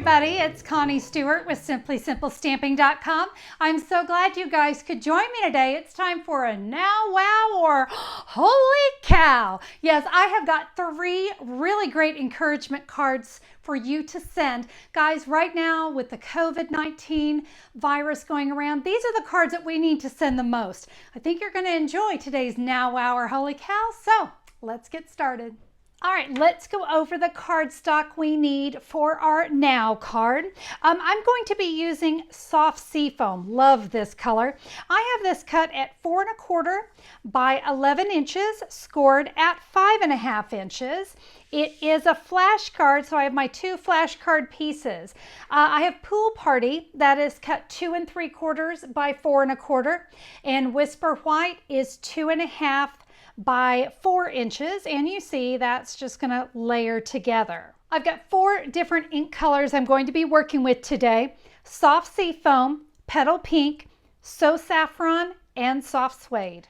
everybody, it's Connie Stewart with SimplySimpleStamping.com. I'm so glad you guys could join me today. It's time for a now, wow, or holy cow. Yes, I have got 3 really great encouragement cards for you to send. Guys, right now with the COVID-19 virus going around, these are the cards that we need to send the most. I think you're going to enjoy today's now, wow, or holy cow. So let's get started. All right, let's go over the cardstock we need for our now card. I'm going to be using soft seafoam. Love this color. I have this cut at 4 1/4 by 11 inches, scored at 5 1/2 inches. It is a flash card, so I have my 2 flash card pieces. I have Pool Party that is cut 2 3/4 by 4 1/4, and Whisper White is 2 1/2 by 4 inches, and you see that's just going to layer together. I've got 4 different ink colors I'm going to be working with today: soft seafoam, petal pink, so saffron, and soft suede.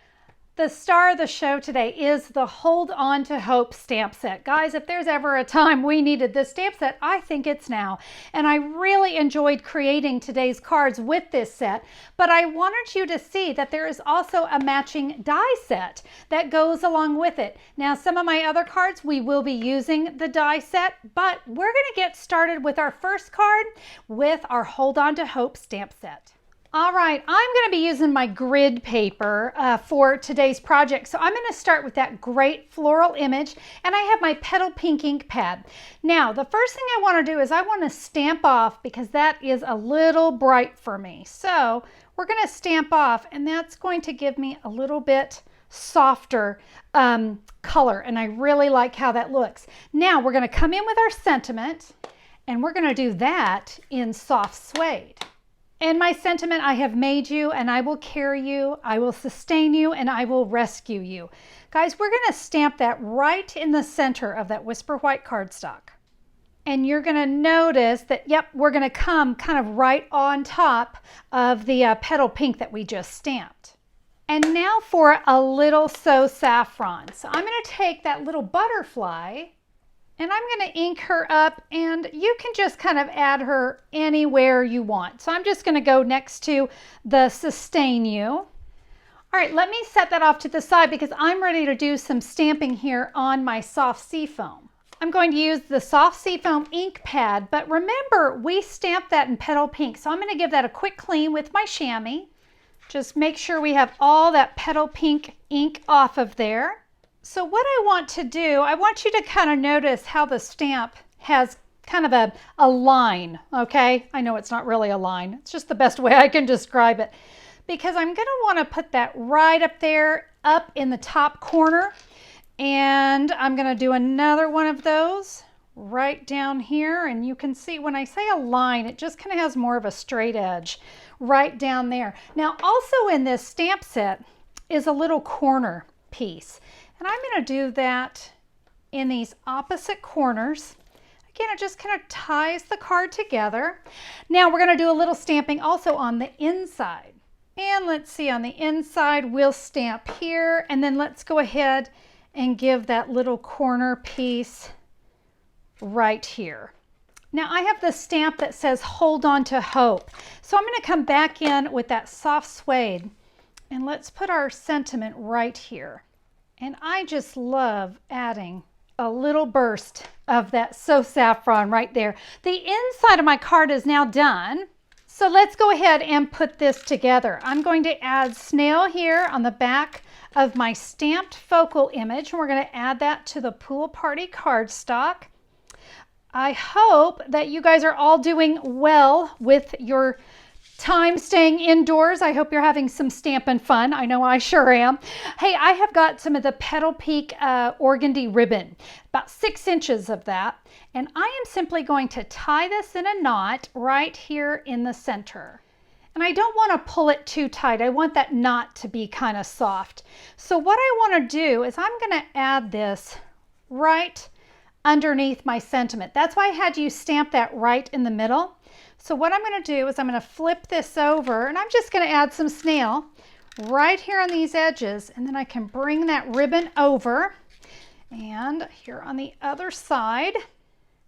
The star of the show today is the Hold On to Hope stamp set. Guys, if there's ever a time we needed this stamp set, I think it's now. And I really enjoyed creating today's cards with this set, but I wanted you to see that there is also a matching die set that goes along with it. Now, some of my other cards, we will be using the die set, but we're going to get started with our first card with our Hold On to Hope stamp set. All right, I'm going to be using my grid paper for today's project. So I'm going to start with that great floral image, and I have my petal pink ink pad. Now, the first thing I want to do is I want to stamp off, because that is a little bright for me. So we're going to stamp off, and that's going to give me a little bit softer color, and I really like how that looks. Now we're going to come in with our sentiment, and we're going to do that in soft suede. And my sentiment: I have made you, and I will carry you, I will sustain you, and I will rescue you. Guys, we're going to stamp that right in the center of that Whisper White cardstock. And you're going to notice that, yep, we're going to come kind of right on top of the petal pink that we just stamped. And now for a little so saffron. So I'm going to take that little butterfly, and I'm going to ink her up, and you can just kind of add her anywhere you want. So I'm just going to go next to the sustain you. All right, let me set that off to the side because I'm ready to do some stamping here on my soft seafoam. I'm going to use the soft seafoam ink pad, but remember, we stamped that in petal pink. So I'm going to give that a quick clean with my chamois. Just make sure we have all that petal pink ink off of there. So what I want to do, I want you to kind of notice how the stamp has kind of a line, okay? I know it's not really a line. It's just the best way I can describe it. Because I'm going to want to put that right up there, up in the top corner. And I'm going to do another one of those right down here. And you can see when I say a line, it just kind of has more of a straight edge right down there. Now, also in this stamp set is a little corner piece. And I'm going to do that in these opposite corners. Again, it just kind of ties the card together. Now we're going to do a little stamping also on the inside. And let's see, on the inside we'll stamp here, and then let's go ahead and give that little corner piece right here. Now I have the stamp that says Hold On to Hope. So I'm going to come back in with that soft suede, and let's put our sentiment right here. And I just love adding a little burst of that So Saffron right there. The inside of my card is now done. So let's go ahead and put this together. I'm going to add snail here on the back of my stamped focal image. And we're going to add that to the Pool Party cardstock. I hope that you guys are all doing well with your time staying indoors. I hope you're having some stamping fun. I know I sure am. Hey, I have got some of the petal pink organdy ribbon, about 6 inches of that, and I am simply going to tie this in a knot right here in the center. And I don't want to pull it too tight. I want that knot to be kind of soft. So what I want to do is I'm going to add this right underneath my sentiment. That's why I had you stamp that right in the middle. So what I'm going to do is I'm going to flip this over, and I'm just going to add some snail right here on these edges, and then I can bring that ribbon over, and here on the other side,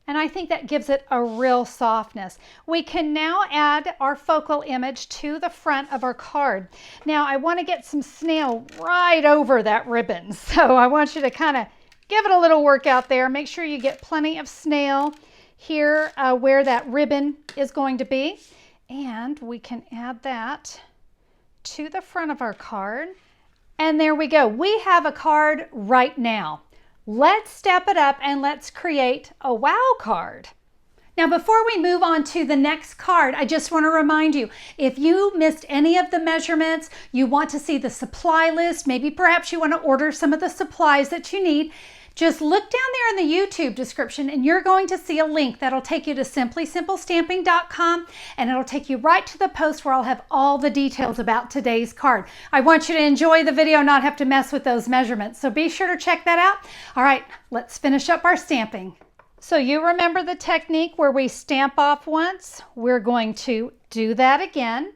And I think that gives it a real softness. We can now add our focal image to the front of our card. Now I want to get some snail right over that ribbon. So I want you to kind of give it a little workout there. Make sure you get plenty of snail here where that ribbon is going to be. And we can add that to the front of our card. And there we go. We have a card right now. Let's step it up and let's create a wow card. Now, before we move on to the next card, I just want to remind you, if you missed any of the measurements, you want to see the supply list, maybe perhaps you want to order some of the supplies that you need, just look down there in the YouTube description and you're going to see a link that'll take you to simplysimplestamping.com, and it'll take you right to the post where I'll have all the details about today's card. I want you to enjoy the video, not have to mess with those measurements. So be sure to check that out. All right, let's finish up our stamping. So you remember the technique where we stamp off once? We're going to do that again.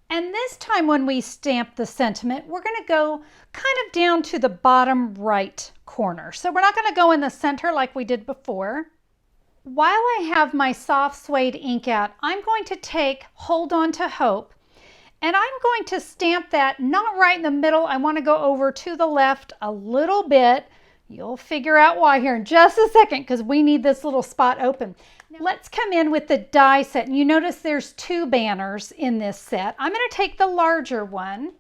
And this time when we stamp the sentiment, we're going to go kind of down to the bottom right corner. So we're not going to go in the center like we did before. While I have my soft suede ink out, I'm going to take Hold On to Hope, and I'm going to stamp that not right in the middle. I want to go over to the left a little bit. You'll figure out why here in just a second, because we need this little spot open. Let's come in with the die set. And you notice there's two banners in this set. I'm going to take the larger one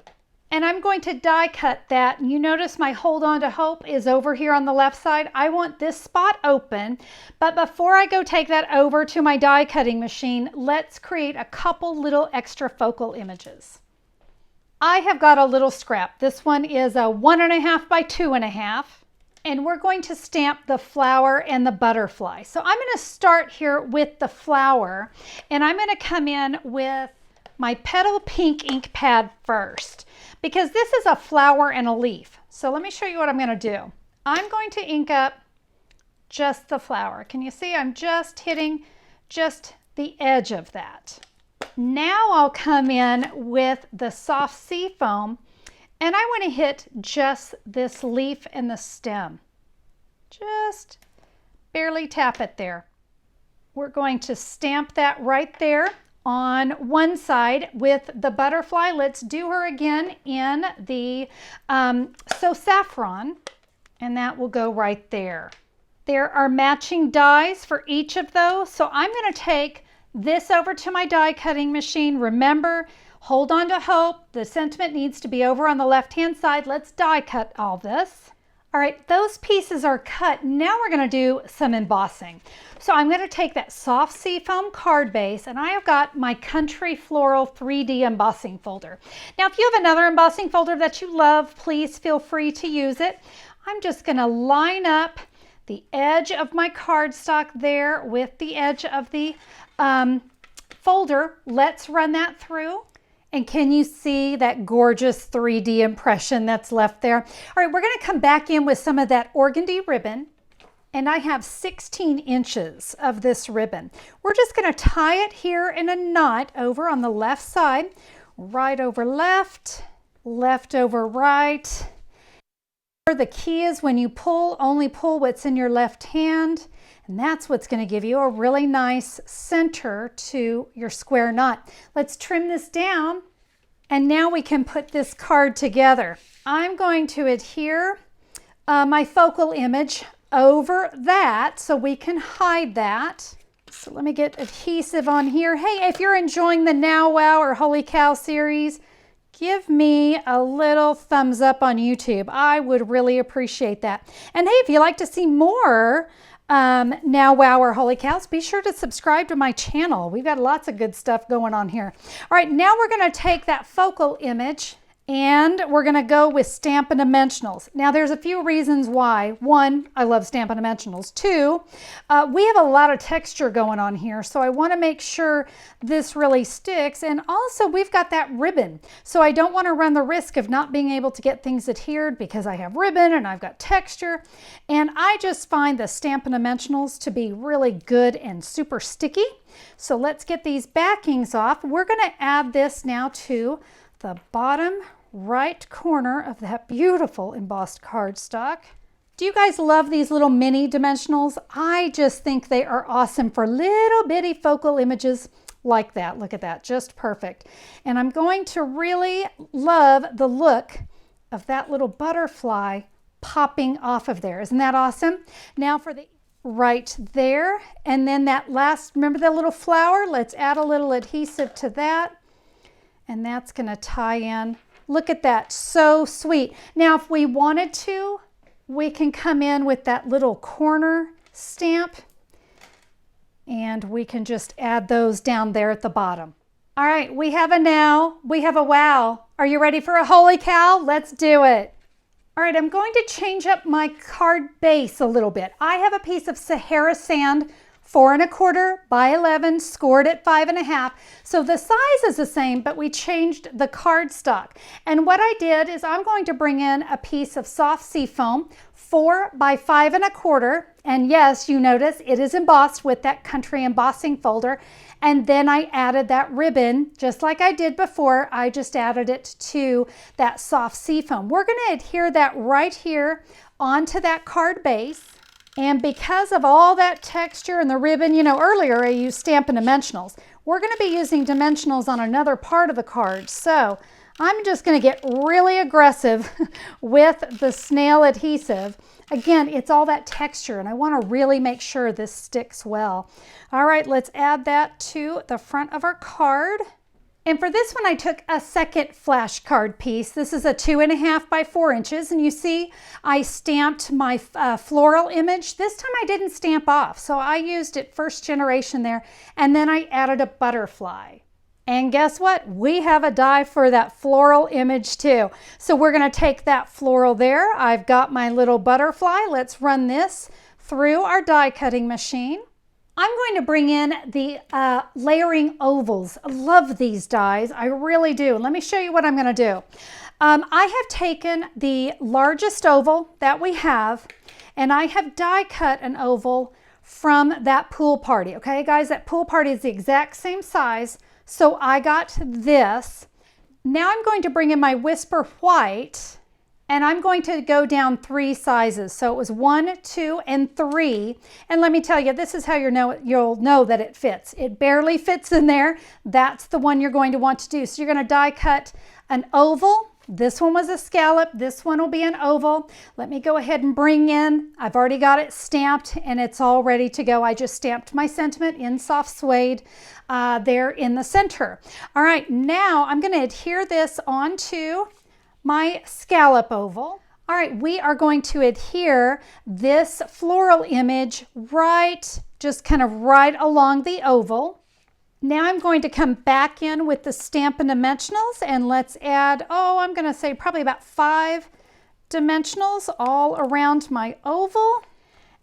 and I'm going to die cut that. And you notice my Hold On to Hope is over here on the left side. I want this spot open, but before I go take that over to my die cutting machine, let's create a couple little extra focal images. I have got a little scrap. This one is a 1.5 by 2.5. And we're going to stamp the flower and the butterfly. So I'm going to start here with the flower, and I'm going to come in with my Petal Pink ink pad first, because this is a flower and a leaf. So let me show you what I'm going to do. I'm going to ink up just the flower. Can you see I'm just hitting just the edge of that? Now I'll come in with the soft seafoam, and I want to hit just this leaf and the stem. Just barely tap it there. We're going to stamp that right there on one side with the butterfly. Let's do her again in the So Saffron, and that will go right there. There are matching dies for each of those. So I'm going to take this over to my die cutting machine. Remember, Hold On to Hope. The sentiment needs to be over on the left-hand side. Let's die cut all this. All right, those pieces are cut. Now we're going to do some embossing. So I'm going to take that soft seafoam card base, and I have got my Country Floral 3D embossing folder. Now, if you have another embossing folder that you love, please feel free to use it. I'm just going to line up the edge of my cardstock there with the edge of the folder. Let's run that through. And can you see that gorgeous 3D impression that's left there? All right, we're going to come back in with some of that organdy ribbon. And I have 16 inches of this ribbon. We're just going to tie it here in a knot over on the left side. Right over left, left over right. The key is when you pull, only pull what's in your left hand. And that's what's going to give you a really nice center to your square knot. Let's trim this down, and now we can put this card together. I'm going to adhere my focal image over that so we can hide that. So let me get adhesive on here. Hey, if you're enjoying the Now Wow or Holy Cow series, give me a little thumbs up on YouTube. I would really appreciate that. And hey, if you'd like to see more Now Wow or Holy Cows, be sure to subscribe to my channel. We've got lots of good stuff going on here. All right, now we're going to take that focal image and we're going to go with Stampin' Dimensionals. Now there's a few reasons why. One, I love Stampin' Dimensionals. Two, we have a lot of texture going on here, so I want to make sure this really sticks. And also we've got that ribbon, so I don't want to run the risk of not being able to get things adhered because I have ribbon and I've got texture. And I just find the Stampin' Dimensionals to be really good and super sticky. So let's get these backings off. We're going to add this now to the bottom right corner of that beautiful embossed cardstock. Do you guys love these little mini dimensionals? I just think they are awesome for little bitty focal images like that. Look at that, just perfect. And I'm going to really love the look of that little butterfly popping off of there. Isn't that awesome? Now for the right there, and then that last, remember that little flower? Let's add a little adhesive to that, and that's going to tie in. Look at that, so sweet. Now if we wanted to, we can come in with that little corner stamp, and we can just add those down there at the bottom. All right, we have a now, we have a wow. Are you ready for a holy cow? Let's do it. All right, I'm going to change up my card base a little bit. I have a piece of Sahara sand, 4 1/4 by 11, scored at 5 1/2. So the size is the same, but we changed the cardstock. And what I did is I'm going to bring in a piece of soft seafoam, 4 by 5 1/4. And yes, you notice it is embossed with that country embossing folder. And then I added that ribbon, just like I did before. I just added it to that soft seafoam. We're going to adhere that right here onto that card base. And because of all that texture and the ribbon, you know, earlier I used Stampin' Dimensionals. We're going to be using dimensionals on another part of the card. So I'm just going to get really aggressive with the snail adhesive. Again, it's all that texture, and I want to really make sure this sticks well. All right, let's add that to the front of our card. And for this one, I took a second flash card piece. This is a 2 1/2 by 4 inches. And you see, I stamped my floral image. This time I didn't stamp off. So I used it first generation there. And then I added a butterfly. And guess what? We have a die for that floral image too. So we're going to take that floral there. I've got my little butterfly. Let's run this through our die cutting machine. I'm going to bring in the layering ovals. I love these dies. I really do. Let me show you what I'm going to do. I have taken the largest oval that we have, and I have die cut an oval from that pool party. Okay, guys, that pool party is the exact same size. So I got this. Now I'm going to bring in my Whisper White, and I'm going to go down 3 sizes. So it was 1, 2, and 3. And let me tell you, this is how you'll know that it fits. It barely fits in there. That's the one you're going to want to do. So you're going to die cut an oval. This one was a scallop. This one will be an oval. Let me go ahead and bring in, I've already got it stamped and it's all ready to go. I just stamped my sentiment in soft suede there in the center. All right, now I'm going to adhere this onto my scallop oval. All right, we are going to adhere this floral image just kind of right along the oval. Now I'm going to come back in with the Stampin' Dimensionals, and let's add, I'm going to say probably about 5 dimensionals all around my oval.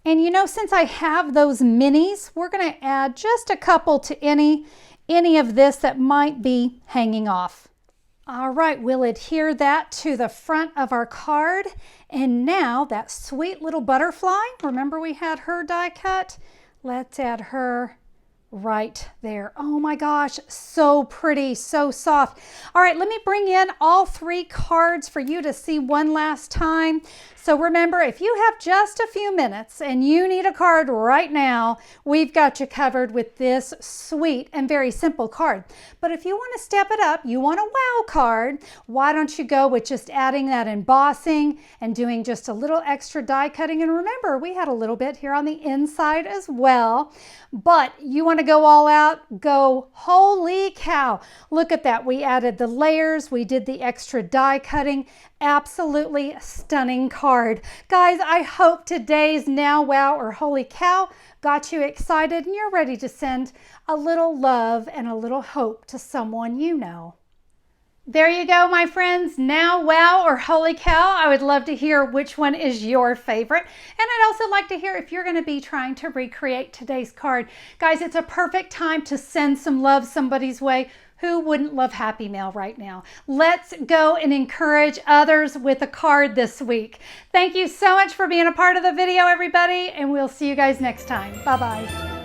And you know, since I have those minis, we're going to add just a couple to any of this that might be hanging off. All right, we'll adhere that to the front of our card. And now that sweet little butterfly, remember we had her die cut? Let's add her right there. Oh my gosh, so pretty, so soft. All right, let me bring in all 3 cards for you to see one last time. So remember, if you have just a few minutes and you need a card right now, we've got you covered with this sweet and very simple card. But if you want to step it up, you want a wow card, why don't you go with just adding that embossing and doing just a little extra die cutting? And remember, we had a little bit here on the inside as well. But you want to go all out, go holy cow. Look at that. We added the layers. We did the extra die cutting. Absolutely stunning card. Guys, I hope today's Now Wow or Holy Cow got you excited and you're ready to send a little love and a little hope to someone you know. There you go, my friends. Now Wow or Holy Cow. I would love to hear which one is your favorite. And I'd also like to hear if you're going to be trying to recreate today's card. Guys, it's a perfect time to send some love somebody's way. Who wouldn't love Happy Mail right now? Let's go and encourage others with a card this week. Thank you so much for being a part of the video, everybody, and we'll see you guys next time. Bye-bye.